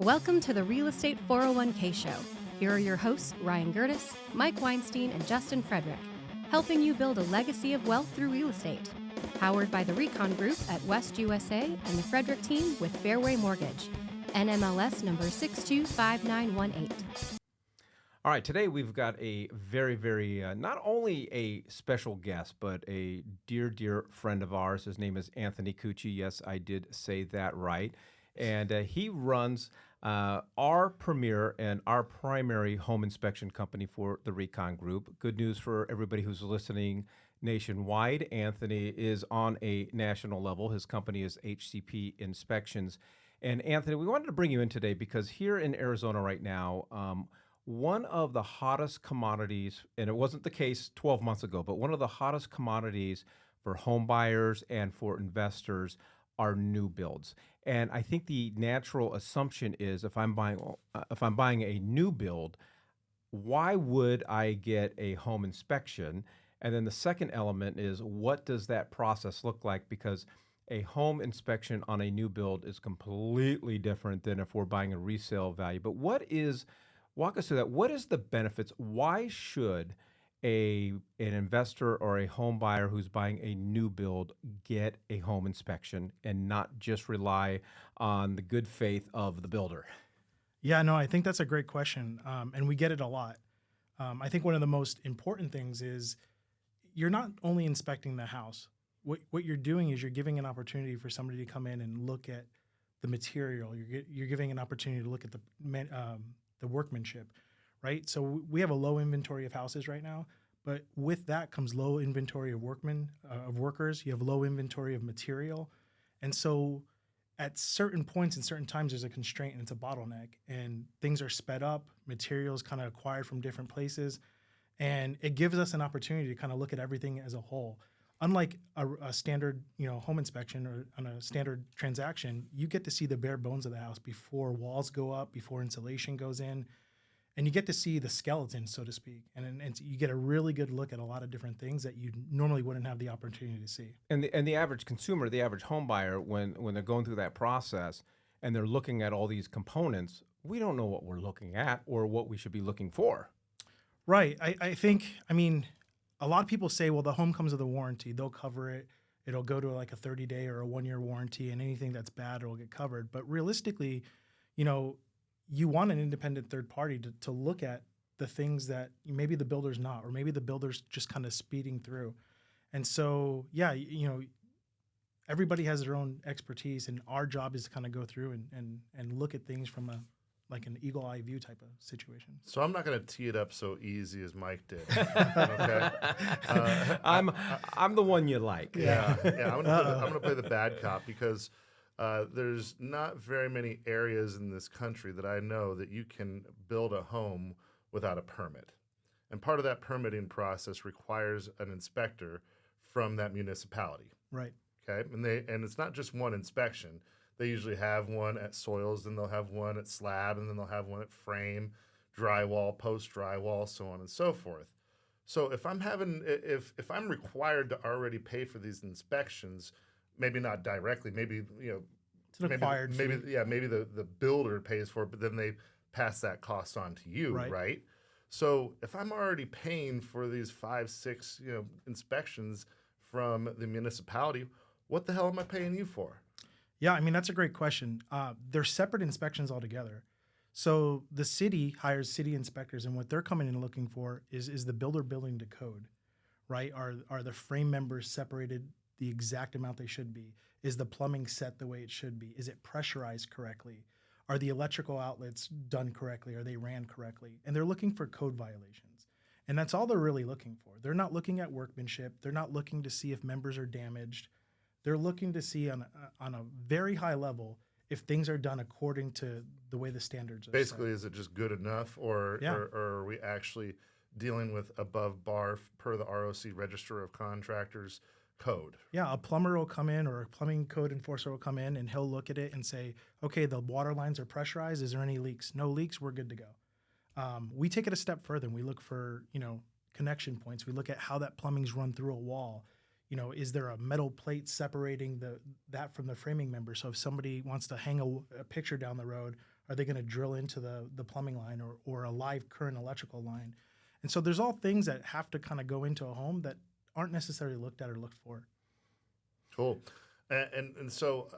Welcome to the Real Estate 401k Show. Here are your hosts, Ryan Gertis, Mike Weinstein, and Justin Frederick, helping you build a legacy of wealth through real estate. Powered by the Recon Group at West USA and the Frederick team with Fairway Mortgage. NMLS number 625918. All right, today we've got a very, not only a special guest, but a dear friend of ours. His name is Anthony Cucci. Yes, I did say that right. And he runs our premier and our primary home inspection company for the Recon Group. Good news for everybody who's listening nationwide. Anthony is on a national level. His company is HCP Inspections. And Anthony, we wanted to bring you in today because here in Arizona right now, one of the hottest commodities, and it wasn't the case 12 months ago, but one of the hottest commodities for home buyers and for investors are new builds. And I think the natural assumption is if I'm buying a new build, why would I get a home inspection? And then the second element is, what does that process look like? Because a home inspection on a new build is completely different than if we're buying a resale value. But walk us through that. What is the benefits? Why should an investor or a home buyer who's buying a new build get a home inspection and not just rely on the good faith of the builder? Yeah, no, I think that's a great question, and we get it a lot. I think one of the most important things is you're not only inspecting the house. What you're doing is you're giving an opportunity for somebody to come in and look at the material. You're giving an opportunity to look at the workmanship, right? So we have a low inventory of houses right now, but with that comes low inventory of workers. You have low inventory of material. And so at certain points and certain times, there's a constraint and it's a bottleneck, and things are sped up, materials kind of acquired from different places. And it gives us an opportunity to kind of look at everything as a whole. Unlike a standard, home inspection or on a standard transaction, you get to see the bare bones of the house before walls go up, before insulation goes in, and you get to see the skeleton, so to speak. And you get a really good look at a lot of different things that you normally wouldn't have the opportunity to see. And the average consumer, the average home buyer, when they're going through that process and they're looking at all these components, we don't know what we're looking at or what we should be looking for. Right. I think, a lot of people say, well, the home comes with a warranty. They'll cover it. It'll go to like a 30-day or a 1-year warranty, and anything that's bad will get covered. But realistically, you want an independent third party to look at the things that maybe the builder's not, or maybe the builder's just kind of speeding through. And so, yeah, everybody has their own expertise, and our job is to kind of go through and look at things from an eagle eye view type of situation. So I'm not going to tee it up so easy as Mike did. Okay, I'm the one you like. Yeah. I'm going to play the bad cop because there's not very many areas in this country that I know that you can build a home without a permit, and part of that permitting process requires an inspector from that municipality. Right. Okay, and it's not just one inspection. They usually have one at soils, then they'll have one at slab, and then they'll have one at frame, drywall, post drywall, so on and so forth. So if if I'm required to already pay for these inspections, maybe not directly, maybe It's an acquired fee. maybe the builder pays for it, but then they pass that cost on to you, right? So if I'm already paying for these 5, 6 inspections from the municipality, what the hell am I paying you for? Yeah, that's a great question. They're separate inspections altogether. So the city hires city inspectors, and what they're coming in and looking for is the builder building to code, right? Are the frame members separated the exact amount they should be? Is the plumbing set the way it should be? Is it pressurized correctly? Are the electrical outlets done correctly? Are they ran correctly? And they're looking for code violations. And that's all they're really looking for. They're not looking at workmanship. They're not looking to see if members are damaged. They're looking to see on a very high level if things are done according to the way the standards are Basically, set. is it just good enough, or are we actually dealing with above bar per the ROC Register of Contractors code? Yeah, a plumber will come in, or a plumbing code enforcer will come in, and he'll look at it and say, okay, the water lines are pressurized. Is there any leaks? No leaks. We're good to go. We take it a step further, and we look for connection points. We look at how that plumbing's run through a wall. Is there a metal plate separating that from the framing member? So if somebody wants to hang a picture down the road, Are they going to drill into the plumbing line or a live current electrical line? And so there's all things that have to kind of go into a home that aren't necessarily looked at or looked for. Cool. And so,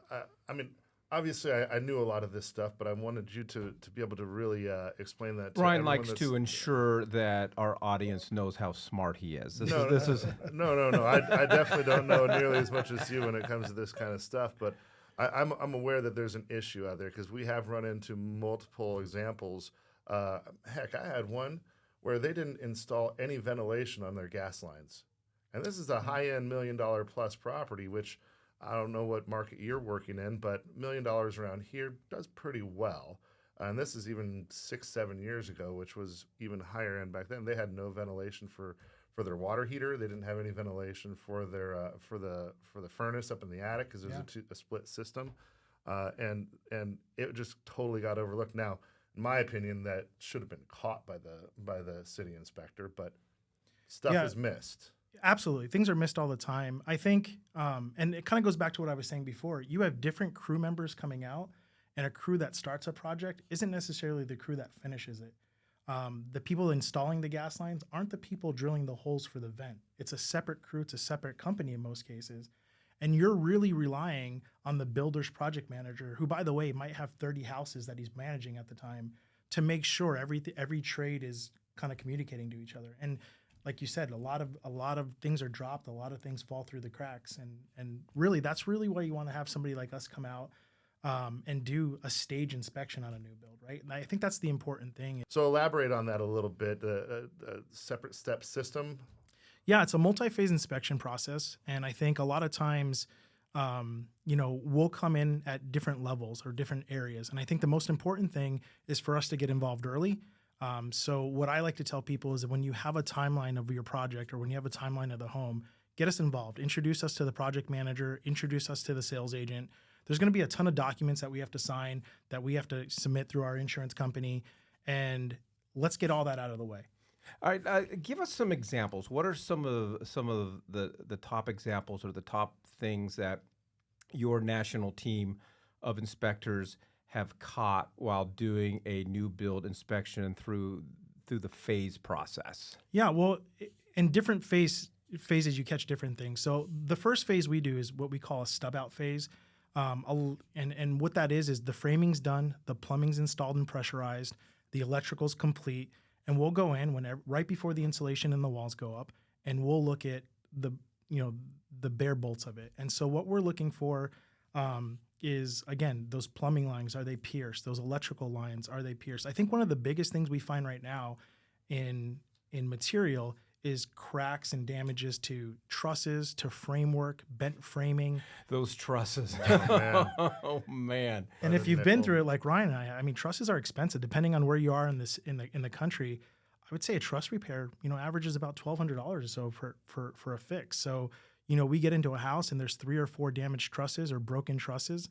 I mean, obviously I knew a lot of this stuff, but I wanted you to be able to really explain that to Ryan everyone likes that's- to ensure that our audience knows how smart he is. This No, is no. I definitely don't know nearly as much as you when it comes to this kind of stuff, but I'm aware that there's an issue out there because we have run into multiple examples. Heck, I had one where they didn't install any ventilation on their gas lines. And this is a high-end $1 million plus property, which I don't know what market you're working in, but $1 million around here does pretty well. And this is even 6-7 years ago, which was even higher end back then. They had no ventilation for their water heater. They didn't have any ventilation for their for the furnace up in the attic because there's a split system, and it just totally got overlooked. Now, in my opinion, that should have been caught by the city inspector, but stuff is missed. Absolutely. Things are missed all the time. I think, and it kind of goes back to what I was saying before. You have different crew members coming out, and a crew that starts a project isn't necessarily the crew that finishes it. The people installing the gas lines aren't the people drilling the holes for the vent. It's a separate crew. It's a separate company in most cases. And you're really relying on the builder's project manager, who, by the way, might have 30 houses that he's managing at the time, to make sure every trade is kind of communicating to each other. And like you said, a lot of things are dropped, a lot of things fall through the cracks, and really that's really why you want to have somebody like us come out and do a stage inspection on a new build, right? And I think that's the important thing. So elaborate on that a little bit. A separate step system. Yeah, it's a multi-phase inspection process, and I think a lot of times, we'll come in at different levels or different areas, and I think the most important thing is for us to get involved early. So what I like to tell people is that when you have a timeline of your project or when you have a timeline of the home, get us involved. Introduce us to the project manager. Introduce us to the sales agent. There's going to be a ton of documents that we have to sign, that we have to submit through our insurance company, and let's get all that out of the way. All right, give us some examples. What are some of the top examples or the top things that your national team of inspectors have caught while doing a new build inspection through the phase process? Yeah, well, in different phases, you catch different things. So the first phase we do is what we call a stub out phase. And what that is the framing's done, the plumbing's installed and pressurized, the electrical's complete, and we'll go in right before the insulation and the walls go up, and we'll look at the bare bolts of it. And so what we're looking for is, again, those plumbing lines, are they pierced? Those electrical lines, are they pierced? I think one of the biggest things we find right now in material is cracks and damages to trusses, to framework, bent framing. Those trusses. Oh, man. And if you've been through it like Ryan and I mean, trusses are expensive. Depending on where you are in the country, I would say a truss repair, averages about $1,200 or so for a fix. So, we get into a house and there's 3 or 4 damaged trusses or broken trusses,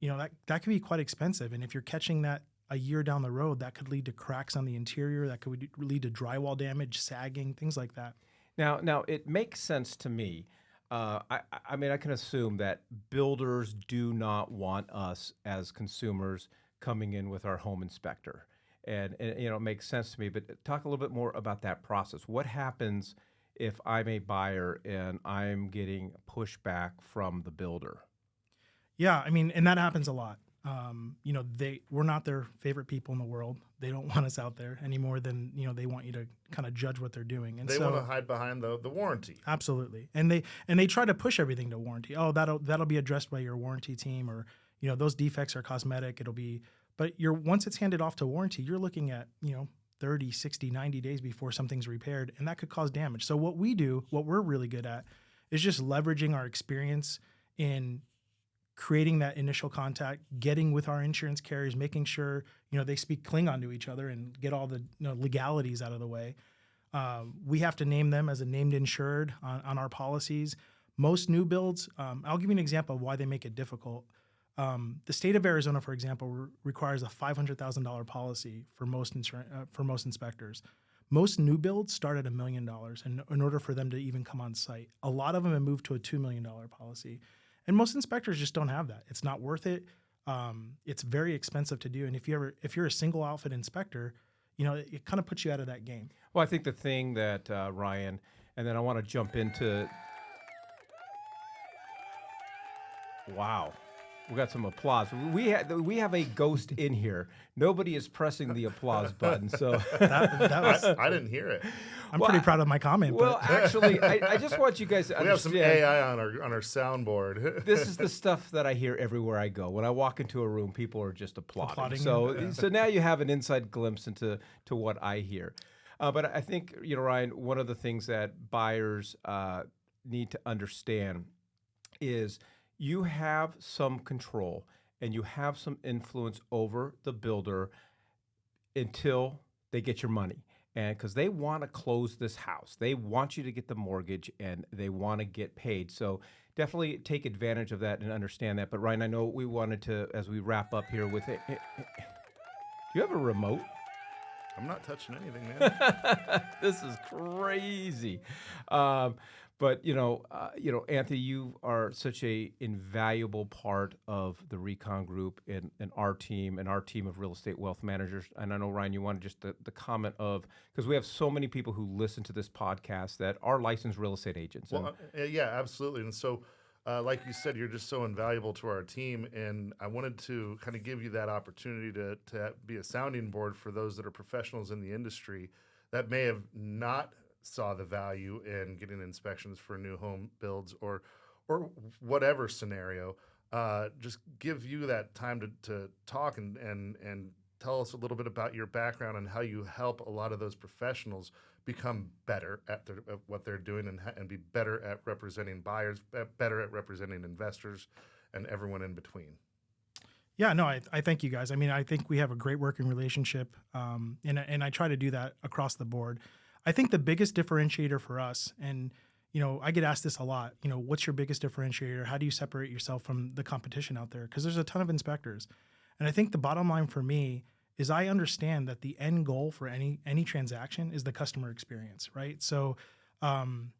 that could be quite expensive. And if you're catching that a year down the road, that could lead to cracks on the interior, that could lead to drywall damage, sagging, things like that. Now it makes sense to me. I mean, I can assume that builders do not want us as consumers coming in with our home inspector. And it makes sense to me, but talk a little bit more about that process. What happens if I'm a buyer and I'm getting pushback from the builder? Yeah, I mean, and that happens a lot. We're not their favorite people in the world. They don't want us out there any more than, they want you to kind of judge what they're doing. And they want to hide behind the warranty. Absolutely. And they try to push everything to warranty. Oh, that'll be addressed by your warranty team, or, those defects are cosmetic. But once it's handed off to warranty, you're looking at, 30, 60, 90 days before something's repaired, and that could cause damage. So what we're really good at is just leveraging our experience in creating that initial contact, getting with our insurance carriers, making sure, they speak Klingon to each other and get all the legalities out of the way. We have to name them as a named insured on our policies. Most new builds, I'll give you an example of why they make it difficult. The state of Arizona, for example, requires a $500,000 policy for most inspectors. Most new builds start at $1 million in order for them to even come on site. A lot of them have moved to a $2 million policy. And most inspectors just don't have that. It's not worth it. it's very expensive to do. And if you're a single outfit inspector, it kind of puts you out of that game. Well, I think the thing that, Ryan, and then I want to jump into, wow, we got some applause. We have a ghost in here. Nobody is pressing the applause button. So That was, I didn't hear it. I'm pretty proud of my comment. well, actually, I just want you guys to We have understand. some AI on our soundboard. This is the stuff that I hear everywhere I go. When I walk into a room, people are just applauding. Applauding, So now you have an inside glimpse into what I hear. But I think, Ryan, one of the things that buyers need to understand is you have some control and you have some influence over the builder until they get your money. And because they want to close this house, they want you to get the mortgage and they want to get paid. So definitely take advantage of that and understand that. But Ryan, I know we wanted to, as we wrap up here with it, do you have a remote? I'm not touching anything, man. This is crazy. But Anthony, you are such a invaluable part of the Recon Group and our team of real estate wealth managers. And I know, Ryan, you wanted just the comment of, because we have so many people who listen to this podcast that are licensed real estate agents. Well, yeah, absolutely. And so, like you said, you're just so invaluable to our team, and I wanted to kind of give you that opportunity to be a sounding board for those that are professionals in the industry that may have not saw the value in getting inspections for new home builds or whatever scenario. Just give you that time to talk and tell us a little bit about your background and how you help a lot of those professionals become better at what they're doing and be better at representing buyers, better at representing investors, and everyone in between. Yeah, no, I thank you guys. I mean, I think we have a great working relationship, and I try to do that across the board. I think the biggest differentiator for us, and I get asked this a lot, what's your biggest differentiator? How do you separate yourself from the competition out there? Because there's a ton of inspectors. And I think the bottom line for me is I understand that the end goal for any transaction is the customer experience, right? So, and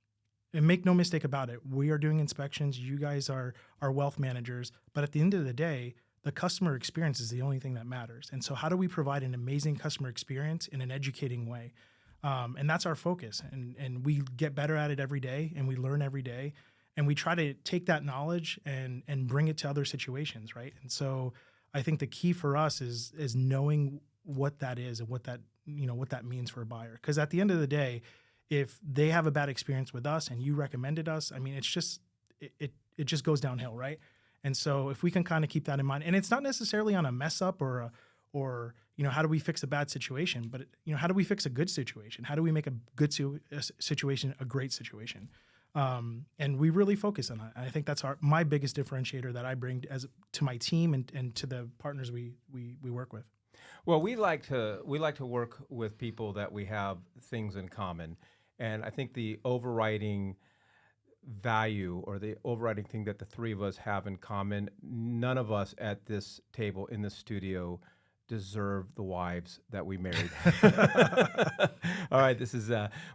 make no mistake about it, we are doing inspections. You guys are wealth managers. But at the end of the day, the customer experience is the only thing that matters. And so how do we provide an amazing customer experience in an educating way? And that's our focus. And we get better at it every day, and we learn every day. And we try to take that knowledge and bring it to other situations, right? And so I think the key for us is knowing what that is and what that means for a buyer. Because at the end of the day, if they have a bad experience with us and you recommended us, I mean, it's just it just goes downhill, right? And so if we can kind of keep that in mind, and it's not necessarily on a mess up or how do we fix a bad situation, but how do we fix a good situation? How do we make a good situation a great situation? And we really focus on that. And I think that's my biggest differentiator that I bring to my team and to the partners we work with. Well, we like to work with people that we have things in common, and I think the overriding value or the overriding thing that the three of us have in common, none of us at this table in the studio deserve the wives that we married. All right,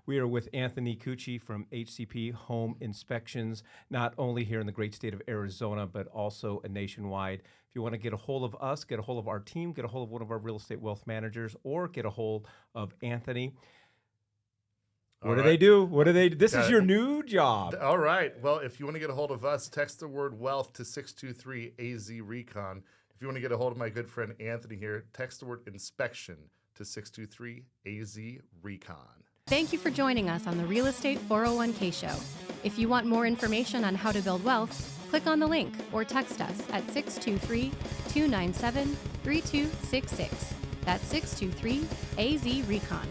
we are with Anthony Cucci from HCP Home Inspections, not only here in the great state of Arizona, but also nationwide. If you want to get a hold of us, get a hold of our team, get a hold of one of our real estate wealth managers, or get a hold of Anthony. What do they do? This is your new job. All right. Well, if you want to get a hold of us, text the word wealth to 623-AZ-RECON. If you want to get a hold of my good friend Anthony here, text the word inspection to 623-AZ-RECON. Thank you for joining us on the Real Estate 401k Show. If you want more information on how to build wealth, click on the link or text us at 623-297-3266. That's 623-AZ-RECON.